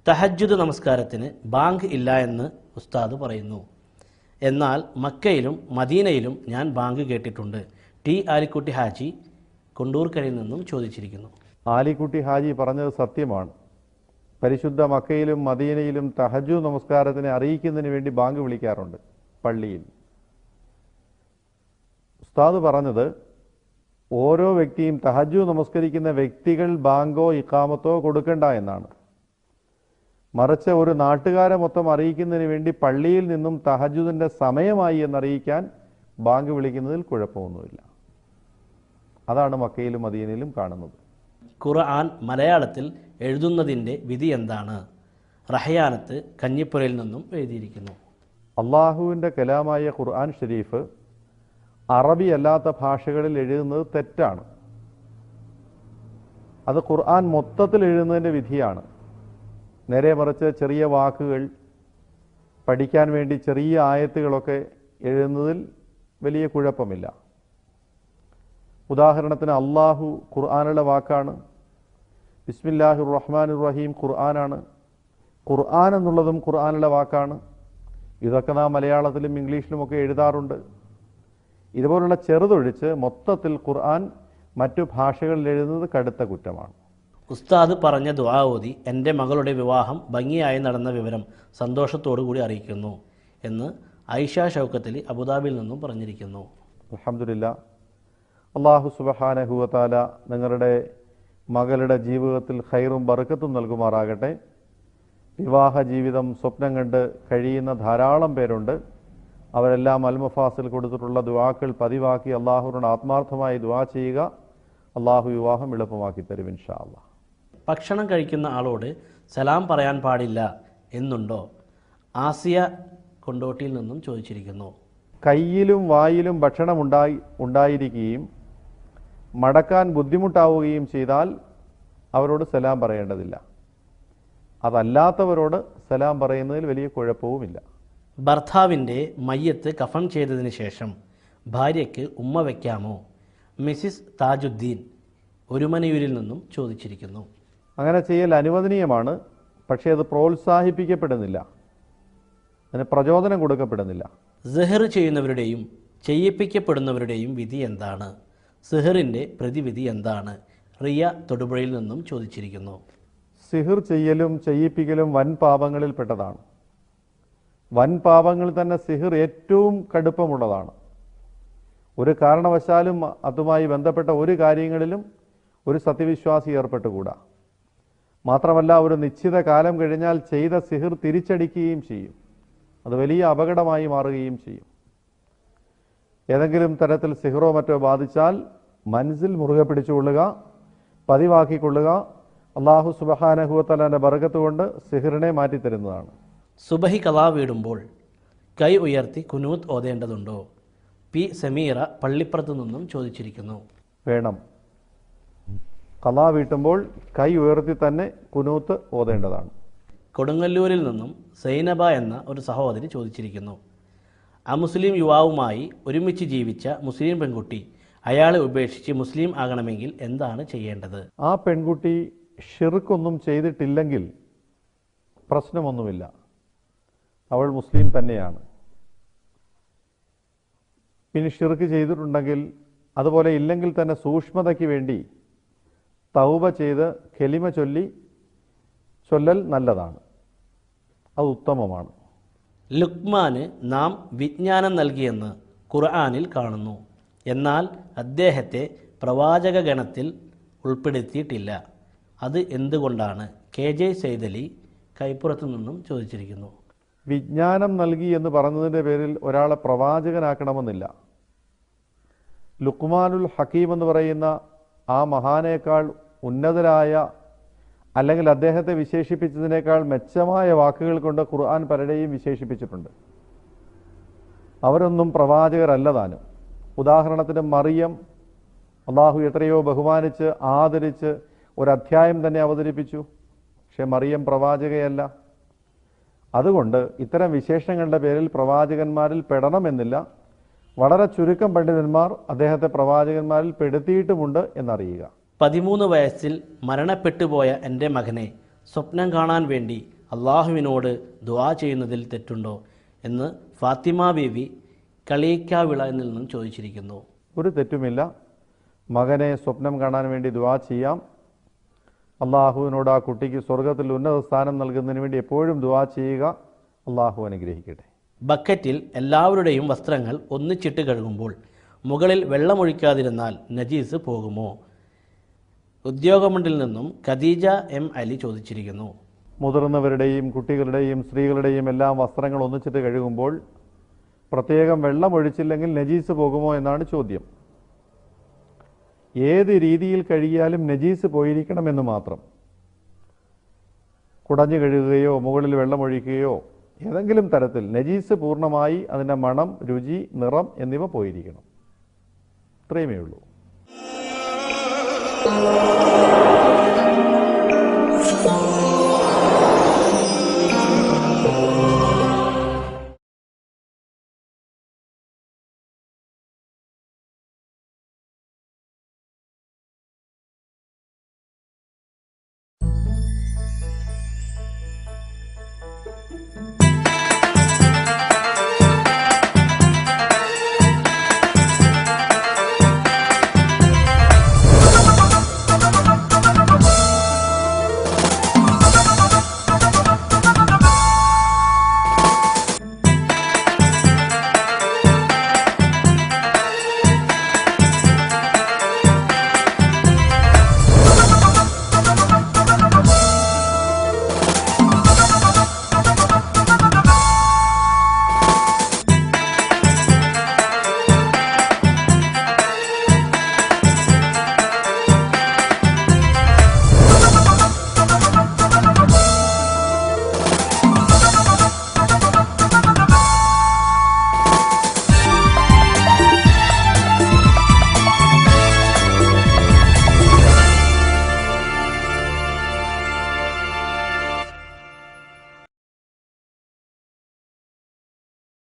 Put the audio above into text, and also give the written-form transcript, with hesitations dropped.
തഹജ്ജുദ് നമസ്കാരത്തിന് ബാങ്ക് ഇല്ല എന്ന് ഉസ്താദ് പറയുന്നു. എന്നാൽ മക്കയിലും മദീനയിലും ഞാൻ ബാങ്ക് കേട്ടിട്ടുണ്ട്. ടി ആലിക്കുട്ടി ഹാജി കൊണ്ടൂർക്കരയിൽ നിന്നും ചോദിച്ചിരിക്കുന്നു. ആലിക്കുട്ടി ഹാജി പറഞ്ഞത് സത്യമാണ്. പരിശുദ്ധ മക്കയിലും മദീനയിലും തഹജ്ജുദ് നമസ്കാരത്തിനെ അറിയിക്കുന്നതിന് വേണ്ടി ബാങ്ക് വിളിക്കാറുണ്ട് പള്ളിയിൽ. ഉസ്താദ് പറഞ്ഞത് ഓരോ വ്യക്തിയും തഹജ്ജുദ് നമസ്കരിക്കുന്ന വ്യക്തികൾ ബാങ്കോ ഇഖാമത്തോ കൊടുക്കണ്ട എന്നാണ്. മറിച്ച് ഒരു നാട്ടുകാരെ മൊത്തം അറിയിക്കുന്നതിന് വേണ്ടി പള്ളിയിൽ നിന്നും തഹജ്ജുദിന്റെ സമയമായി എന്നറിയിക്കാൻ ബാങ്ക് വിളിക്കുന്നതിൽ കുഴപ്പമൊന്നുമില്ല. അതാണ് മക്കയിലും മദീനയിലും കാണുന്നത്. ഖുർആൻ മലയാളത്തിൽ എഴുതുന്നതിൻ്റെ വിധി എന്താണ്? റഹയാനത്ത് കഞ്ഞിപ്പുരയിൽ നിന്നും എഴുതിയിരിക്കുന്നു. അള്ളാഹുവിൻ്റെ കലാമായ ഖുർആൻ ഷരീഫ് അറബി അല്ലാത്ത ഭാഷകളിൽ എഴുതുന്നത് തെറ്റാണ്. അത് ഖുർആൻ മൊത്തത്തിൽ എഴുതുന്നതിൻ്റെ വിധിയാണ്. നേരെ മറിച്ച് ചെറിയ വാക്കുകൾ പഠിക്കാൻ വേണ്ടി ചെറിയ ആയത്തുകളൊക്കെ എഴുതുന്നതിൽ വലിയ കുഴപ്പമില്ല. ഉദാഹരണത്തിന് അള്ളാഹു ഖുർആനുള്ള വാക്കാണ്. ബിസ്മില്ലാഹിർ റഹ്മാനിർ റഹീം ഖുർആനാണ്. ഖുർആൻ എന്നുള്ളതും ഖുർആനുള്ള വാക്കാണ്. ഇതൊക്കെ നാം മലയാളത്തിലും ഇംഗ്ലീഷിലുമൊക്കെ എഴുതാറുണ്ട്. ഇതുപോലുള്ള ചെറുതൊഴിച്ച് മൊത്തത്തിൽ ഖുർആൻ മറ്റു ഭാഷകളിൽ എഴുതുന്നത് കടുത്ത കുറ്റമാണ്. ഉസ്താദ് പറഞ്ഞ ദുആ ഓതി എൻ്റെ മകളുടെ വിവാഹം ഭംഗിയായി നടന്ന വിവരം സന്തോഷത്തോടു കൂടി അറിയിക്കുന്നു എന്ന് ഐഷ ഷൗക്കത്തലി അബുദാബിയിൽ നിന്നും പറഞ്ഞിരിക്കുന്നു. അൽഹംദുലില്ലാ. അല്ലാഹു സുബ്ഹാനഹു വ തആല നിങ്ങളുടെ മകളുടെ ജീവിതത്തിൽ ഖൈറും ബർക്കത്തും നൽകുമാറാകട്ടെ. വിവാഹ ജീവിതം സ്വപ്നം കണ്ട് കഴിയുന്ന ധാരാളം പേരുണ്ട്. അവരെല്ലാം അൽമുഫാസിൽ കൊടുത്തിട്ടുള്ള ദുആക്കൾ പതിവാക്കി അള്ളാഹുവിനോട് ആത്മാർത്ഥമായി ദുആ ചെയ്യുക. അള്ളാഹു വിവാഹം എളുപ്പമാക്കി തരും ഇൻഷാ അല്ലാഹ്. ഭക്ഷണം കഴിക്കുന്ന ആളോട് സലാം പറയാൻ പാടില്ല എന്നുണ്ടോ? ആസിയ കൊണ്ടോട്ടിയിൽ നിന്നും ചോദിച്ചിരിക്കുന്നു. കയ്യിലും വായിലും ഭക്ഷണം ഉണ്ടായിരിക്കുകയും മടക്കാൻ ബുദ്ധിമുട്ടാവുകയും ചെയ്താൽ അവരോട് സലാം പറയേണ്ടതില്ല. അതല്ലാത്തവരോട് സലാം പറയുന്നതിൽ വലിയ കുഴപ്പവുമില്ല. ഭർത്താവിൻ്റെ മയ്യത്ത് കഫൻ ചെയ്തതിന് ശേഷം ഭാര്യയ്ക്ക് ഉമ്മ വയ്ക്കാമോ? മിസിസ് താജുദ്ദീൻ ഒരുമനയൂരിൽ നിന്നും ചോദിച്ചിരിക്കുന്നു. അങ്ങനെ ചെയ്യൽ അനുവദനീയമാണ്. പക്ഷേ അത് പ്രോത്സാഹിപ്പിക്കപ്പെടുന്നില്ല, അതിന് പ്രചോദനം കൊടുക്കപ്പെടുന്നില്ല. സിഹർ ചെയ്യുന്നവരുടെയും ചെയ്യിപ്പിക്കപ്പെടുന്നവരുടെയും വിധി എന്താണ്? സിഹറിൻ്റെ പ്രതിവിധി എന്താണ്? റിയ തൊടുപുഴയിൽ നിന്നും ചോദിച്ചിരിക്കുന്നു. സിഹിർ ചെയ്യലും ചെയ്യിപ്പിക്കലും വൻ പാപങ്ങളിൽ പെട്ടതാണ്. വൻ പാപങ്ങളിൽ തന്നെ സിഹിർ ഏറ്റവും കടുപ്പമുള്ളതാണ്. ഒരു കാരണവശാലും അതുമായി ബന്ധപ്പെട്ട ഒരു കാര്യങ്ങളിലും ഒരു സത്യവിശ്വാസി ഏർപ്പെട്ടുകൂടാ. മാത്രമല്ല, ഒരു നിശ്ചിത കാലം കഴിഞ്ഞാൽ ചെയ്ത സിഹിർ തിരിച്ചടിക്കുകയും ചെയ്യും. അത് വലിയ അപകടമായി മാറുകയും ചെയ്യും. ഏതെങ്കിലും തരത്തിൽ സിഹിറോ മറ്റോ ബാധിച്ചാൽ മനസ്സിൽ മുറുകെ പിടിച്ചുകൊള്ളുക, പതിവാക്കിക്കൊള്ളുക. അള്ളാഹു സുബ്ഹാനഹു വ തആലയുടെ ബർക്കത്ത് കൊണ്ട് സിഹിറിനെ മാറ്റിത്തരുന്നതാണ്. സുബഹി ഖളാ വീടുമ്പോൾ കൈ ഉയർത്തി കുനൂത്ത് ഓതേണ്ടതുണ്ടോ? പി സമീറ പള്ളിപ്പുറത്തു നിന്നും ചോദിച്ചിരിക്കുന്നു. വേണം. ഖളാ വീട്ടുമ്പോൾ കൈ ഉയർത്തി തന്നെ കുനൂത്ത് ഓതേണ്ടതാണ്. കൊടുങ്ങല്ലൂരിൽ നിന്നും സൈനബ എന്ന ഒരു സഹോദരി ചോദിച്ചിരിക്കുന്നു. അമുസ്ലിം യുവാവുമായി ഒരുമിച്ച് ജീവിച്ച മുസ്ലിം പെൺകുട്ടി അയാളെ ഉപേക്ഷിച്ച് മുസ്ലിം ആകണമെങ്കിൽ എന്താണ് ചെയ്യേണ്ടത്? ആ പെൺകുട്ടി ഷിർക്കൊന്നും ചെയ്തിട്ടില്ലെങ്കിൽ പ്രശ്നമൊന്നുമില്ല, അവൾ മുസ്ലിം തന്നെയാണ്. പിന്നെ ഷിർക്ക് ചെയ്തിട്ടുണ്ടെങ്കിൽ, അതുപോലെ ഇല്ലെങ്കിൽ തന്നെ സൂക്ഷ്മതയ്ക്ക് വേണ്ടി തൗബ ചെയ്ത് കലിമ ചൊല്ലൽ നല്ലതാണ്, അത് ഉത്തമമാണ്. ലുക്മാന് നാം വിജ്ഞാനം നൽകിയെന്ന് ഖുർആനിൽ കാണുന്നു. എന്നാൽ അദ്ദേഹത്തെ പ്രവാചക ഗണത്തിൽ ഉൾപ്പെടുത്തിയിട്ടില്ല. അത് എന്തുകൊണ്ടാണ്? KJ സൈദലി കൈപ്പുറത്തു നിന്നും ചോദിച്ചിരിക്കുന്നു. വിജ്ഞാനം നൽകി എന്ന് പറഞ്ഞതിൻ്റെ പേരിൽ ഒരാളെ പ്രവാചകനാക്കണമെന്നില്ല. ലുക്മാനുൽ ഹക്കീം എന്ന് പറയുന്ന ആ മഹാനേക്കാൾ ഉന്നതരായ, അല്ലെങ്കിൽ അദ്ദേഹത്തെ വിശേഷിപ്പിച്ചതിനേക്കാൾ മെച്ചമായ വാക്കുകൾ കൊണ്ട് ഖുർആൻ പലരെയും വിശേഷിപ്പിച്ചിട്ടുണ്ട്. അവരൊന്നും പ്രവാചകരല്ല താനും. ഉദാഹരണത്തിന് മറിയം, അള്ളാഹു എത്രയോ ബഹുമാനിച്ച് ആദരിച്ച് ഒരധ്യായം തന്നെ അവതരിപ്പിച്ചു. പക്ഷെ മറിയം പ്രവാചകയല്ല. അതുകൊണ്ട് ഇത്തരം വിശേഷങ്ങളുടെ പേരിൽ പ്രവാചകന്മാരിൽ പെടണമെന്നില്ല. വളരെ ചുരുക്കം പണ്ഡിതന്മാർ അദ്ദേഹത്തെ പ്രവാചകന്മാരിൽ പെടുത്തിയിട്ടുമുണ്ട് എന്നറിയുക. 13 വയസ്സിൽ മരണപ്പെട്ടുപോയ എൻ്റെ മകനെ സ്വപ്നം കാണാൻ വേണ്ടി അള്ളാഹുവിനോട് ദുആ ചെയ്യുന്നതിൽ തെറ്റുണ്ടോ എന്ന് ഫാത്തിമ ബീവി കളിയിക്കാവിള എന്നിൽ നിന്നും ചോദിച്ചിരിക്കുന്നു. ഒരു തെറ്റുമില്ല. മകനെ സ്വപ്നം കാണാൻ വേണ്ടി ദുആ ചെയ്യാം. അള്ളാഹുവിനോട് ആ കുട്ടിക്ക് സ്വർഗത്തിൽ ഉന്നത സ്ഥാനം നൽകുന്നതിന് വേണ്ടി എപ്പോഴും ദുആ ചെയ്യുക. അള്ളാഹു അനുഗ്രഹിക്കട്ടെ. ബക്കറ്റിൽ എല്ലാവരുടെയും വസ്ത്രങ്ങൾ ഒന്നിച്ചിട്ട് കഴുകുമ്പോൾ മുകളിൽ വെള്ളമൊഴിക്കാതിരുന്നാൽ നജീസ് പോകുമോ? ഉദ്യോഗമണ്ഡിൽ നിന്നും ഖദീജ എം അലി ചോദിച്ചിരിക്കുന്നു. മുതിർന്നവരുടെയും കുട്ടികളുടെയും സ്ത്രീകളുടെയും എല്ലാം വസ്ത്രങ്ങൾ ഒന്നിച്ചിട്ട് കഴുകുമ്പോൾ പ്രത്യേകം വെള്ളം ഒഴിച്ചില്ലെങ്കിൽ നജീസ് പോകുമോ എന്നാണ് ചോദ്യം. ഏത് രീതിയിൽ കഴുകിയാലും നജീസ് പോയിരിക്കണമെന്ന് മാത്രം. കുടഞ്ഞു കഴുകുകയോ മുകളിൽ വെള്ളമൊഴിക്കുകയോ ഏതെങ്കിലും തരത്തിൽ നജീസ് പൂർണ്ണമായി അതിൻ്റെ മണം, രുചി, നിറം എന്നിവ പോയിരിക്കണം. ഇത്രയുമേ ഉള്ളൂ.